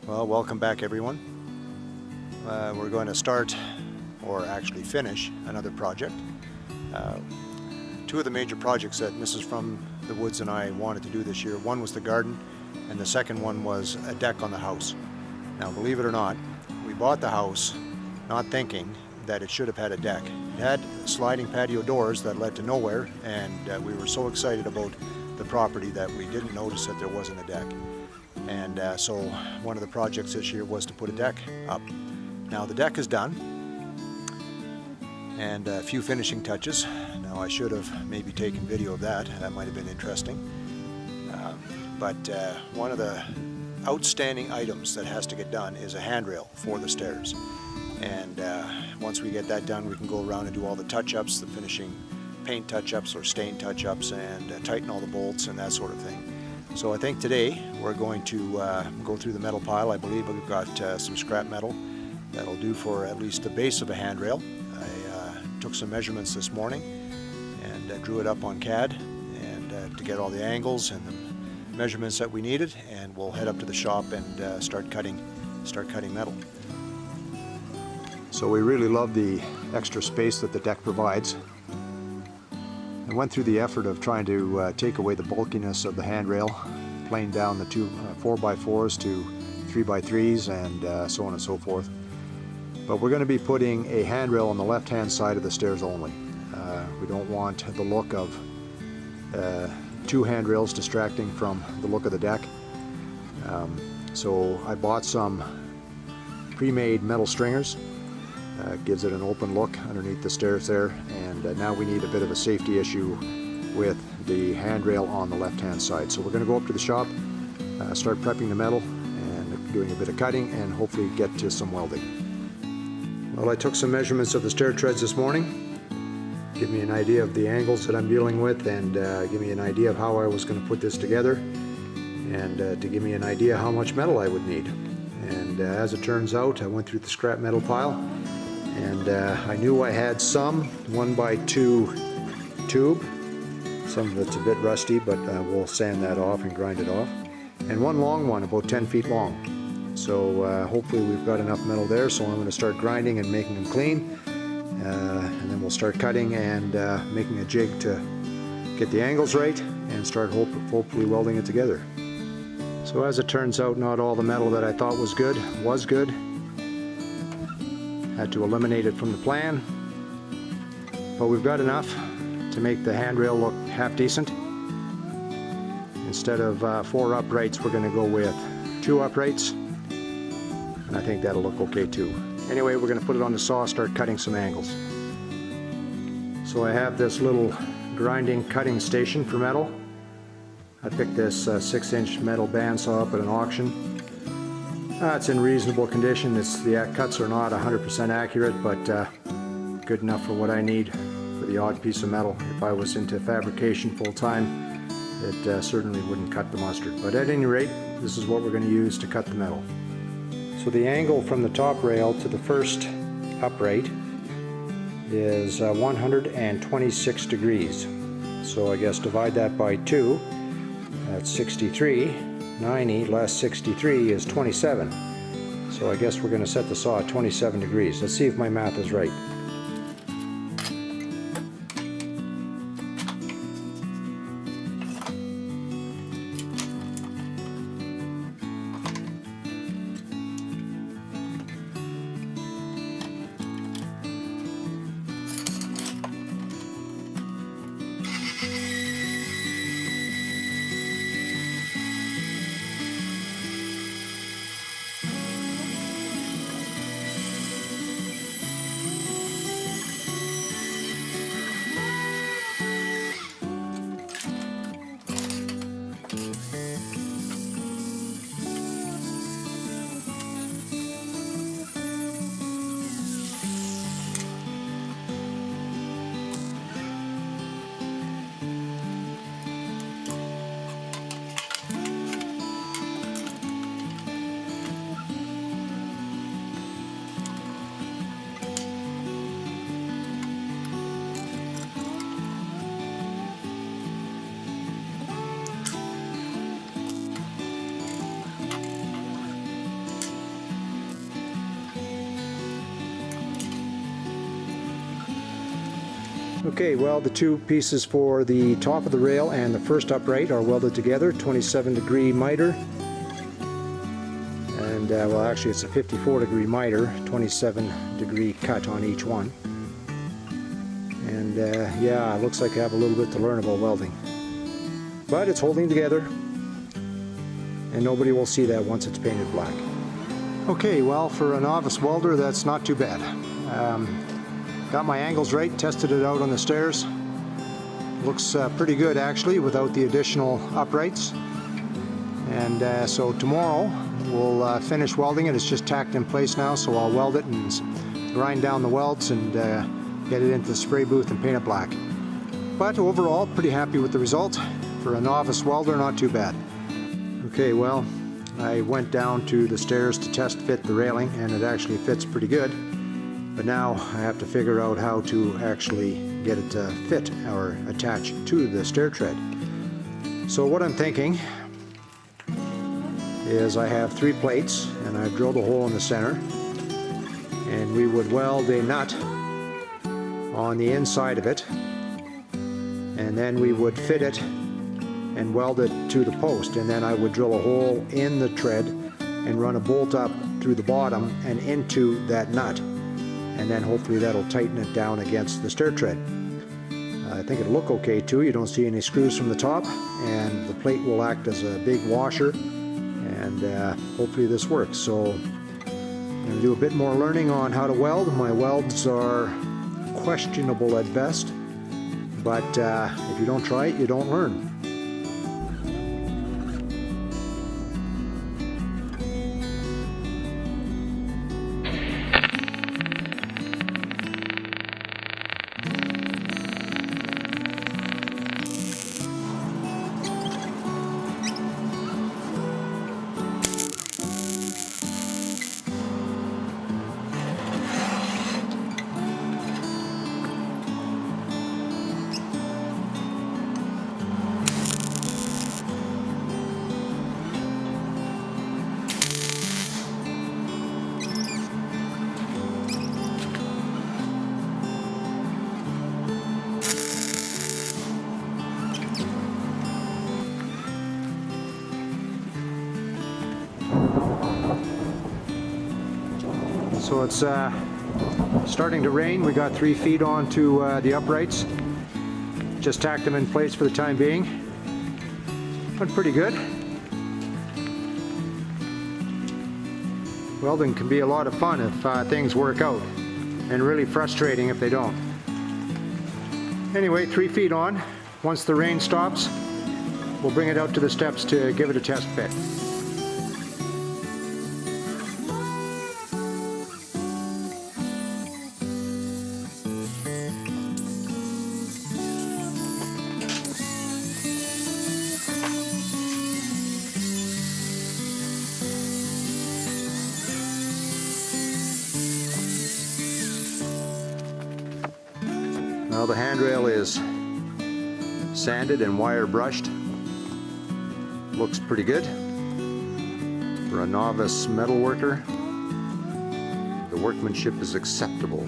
Well, welcome back everyone. We're going to start, or actually finish, another project. Two of the major projects that Mrs. from the Woods and I wanted to do this year, one was the garden and the second one was a deck on the house. Now believe it or not, we bought the house not thinking that it should have had a deck. It had sliding patio doors that led to nowhere, and we were so excited about the property that we didn't notice that there wasn't a deck. And so one of the projects this year was to put a deck up. Now the deck is done, and a few finishing touches. Now I should have maybe taken video of that. That might have been interesting. But one of the outstanding items that has to get done is a handrail for the stairs. And once we get that done, we can go around and do all the touch-ups, the finishing paint touch-ups or stain touch-ups, and tighten all the bolts and that sort of thing. So I think today we're going to go through the metal pile. I believe we've got some scrap metal that'll do for at least the base of a handrail. I took some measurements this morning and drew it up on CAD and to get all the angles and the measurements that we needed, and we'll head up to the shop and start cutting metal. So we really love the extra space that the deck provides. I went through the effort of trying to take away the bulkiness of the handrail, plane down the two 4x4s to 3x3s and so on and so forth. But we're going to be putting a handrail on the left-hand side of the stairs only. We don't want the look of two handrails distracting from the look of the deck. So I bought some pre-made metal stringers. Gives it an open look underneath the stairs there, and now we need a bit of a safety issue with the handrail on the left-hand side. So we're going to go up to the shop, start prepping the metal and doing a bit of cutting, and hopefully get to some welding. Well, I took some measurements of the stair treads this morning, give me an idea of the angles that I'm dealing with, and give me an idea of how I was going to put this together, and to give me an idea how much metal I would need. And as it turns out, I went through the scrap metal pile, and I knew I had some 1x2 tube. Some of it's a bit rusty, but we'll sand that off and grind it off. And one long one, about 10 feet long. So hopefully we've got enough metal there, so I'm going to start grinding and making them clean. And then we'll start cutting and making a jig to get the angles right and start hopefully welding it together. So as it turns out, not all the metal that I thought was good. Had to eliminate it from the plan, but we've got enough to make the handrail look half decent. Instead of 4 uprights, we're going to go with 2 uprights, and I think that'll look okay too. Anyway, we're going to put it on the saw, start cutting some angles. So I have this little grinding cutting station for metal. I picked this 6-inch metal bandsaw up at an auction. It's in reasonable condition. The cuts are not 100% accurate, but good enough for what I need for the odd piece of metal. If I was into fabrication full-time, it certainly wouldn't cut the mustard. But at any rate, this is what we're going to use to cut the metal. So the angle from the top rail to the first upright is 126 degrees. So I guess divide that by 2, that's 63. 90 less 63 is 27. So I guess we're going to set the saw at 27 degrees. Let's see if my math is right. Okay, well, the two pieces for the top of the rail and the first upright are welded together, 27-degree miter. And, well, actually it's a 54-degree miter, 27-degree cut on each one. And, yeah, it looks like I have a little bit to learn about welding. But it's holding together, and nobody will see that once it's painted black. Okay, well, for a novice welder, that's not too bad. Got my angles right, tested it out on the stairs. Looks pretty good actually without the additional uprights. And so tomorrow we'll finish welding it. It's just tacked in place now, so I'll weld it and grind down the welds and get it into the spray booth and paint it black. But overall, pretty happy with the result. For a novice welder, not too bad. Okay, well, I went down to the stairs to test fit the railing, and it actually fits pretty good. But now I have to figure out how to actually get it to fit or attach to the stair tread. So what I'm thinking is I have 3 plates, and I've drilled a hole in the center, and we would weld a nut on the inside of it, and then we would fit it and weld it to the post, and then I would drill a hole in the tread and run a bolt up through the bottom and into that nut. And then hopefully that'll tighten it down against the stair tread. I think it'll look okay too. You don't see any screws from the top, and the plate will act as a big washer, and hopefully this works. So I'm going to do a bit more learning on how to weld. My welds are questionable at best, but if you don't try it, you don't learn. So it's starting to rain. We got 3 feet onto the uprights. Just tacked them in place for the time being. Went pretty good. Welding can be a lot of fun if things work out, and really frustrating if they don't. Anyway, 3 feet on. Once the rain stops, we'll bring it out to the steps to give it a test fit. Now the handrail is sanded and wire brushed. Looks pretty good. For a novice metal worker, the workmanship is acceptable.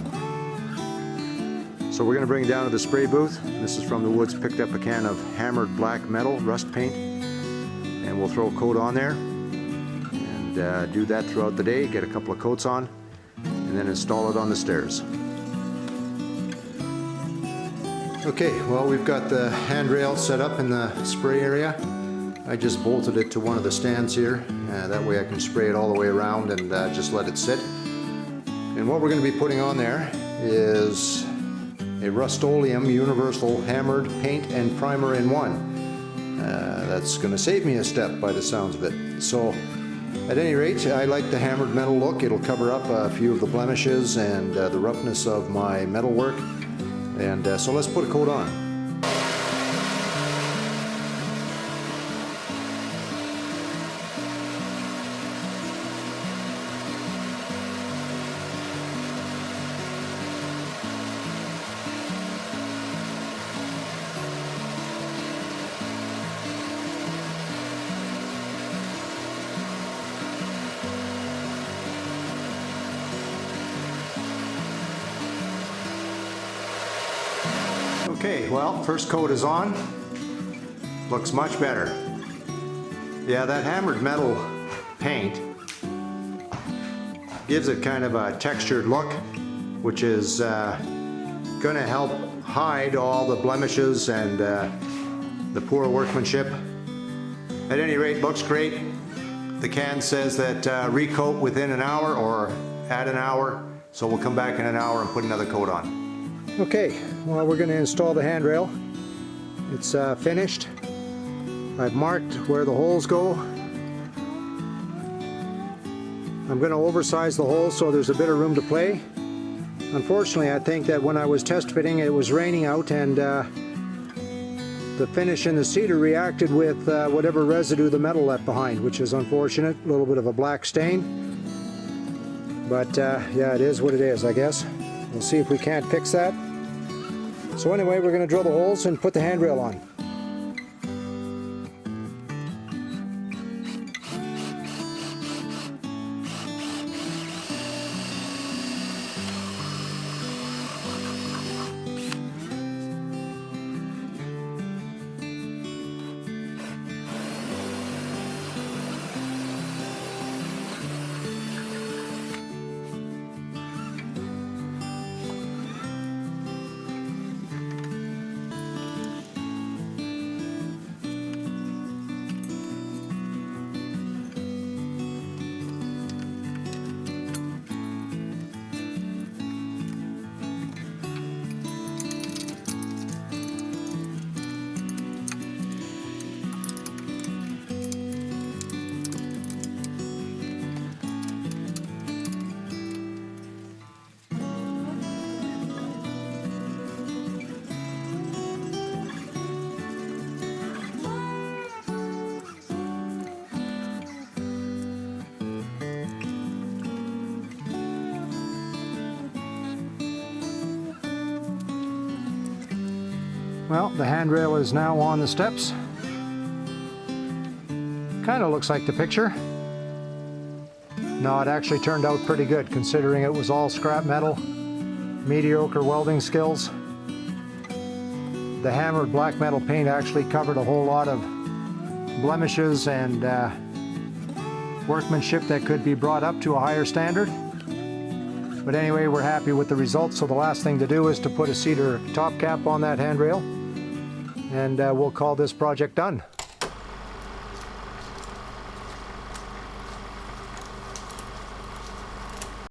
So we're going to bring it down to the spray booth. This is from the woods, picked up a can of hammered black metal, rust paint, and we'll throw a coat on there and do that throughout the day, get a couple of coats on, and then install it on the stairs. Okay, well, we've got the handrail set up in the spray area. I just bolted it to one of the stands here. That way I can spray it all the way around and just let it sit. And what we're going to be putting on there is a Rust-Oleum universal hammered paint and primer in one. That's going to save me a step by the sounds of it. So at any rate, I like the hammered metal look. It'll cover up a few of the blemishes and the roughness of my metal work. And so let's put a coat on. Okay, well, first coat is on. Looks much better. Yeah, that hammered metal paint gives it kind of a textured look, which is going to help hide all the blemishes and the poor workmanship. At any rate, looks great. The can says that recoat within an hour or add an hour, so we'll come back in an hour and put another coat on. Okay, well, we're going to install the handrail. It's finished. I've marked where the holes go. I'm going to oversize the holes so there's a bit of room to play. Unfortunately, I think that when I was test fitting, it was raining out, and the finish in the cedar reacted with whatever residue the metal left behind, which is unfortunate. A little bit of a black stain. But yeah, it is what it is, I guess. We'll see if we can't fix that. So anyway, we're going to drill the holes and put the handrail on. Well, the handrail is now on the steps. Kind of looks like the picture. No, it actually turned out pretty good considering it was all scrap metal, mediocre welding skills. The hammered black metal paint actually covered a whole lot of blemishes and workmanship that could be brought up to a higher standard. But anyway, we're happy with the results, so the last thing to do is to put a cedar top cap on that handrail, and we'll call this project done.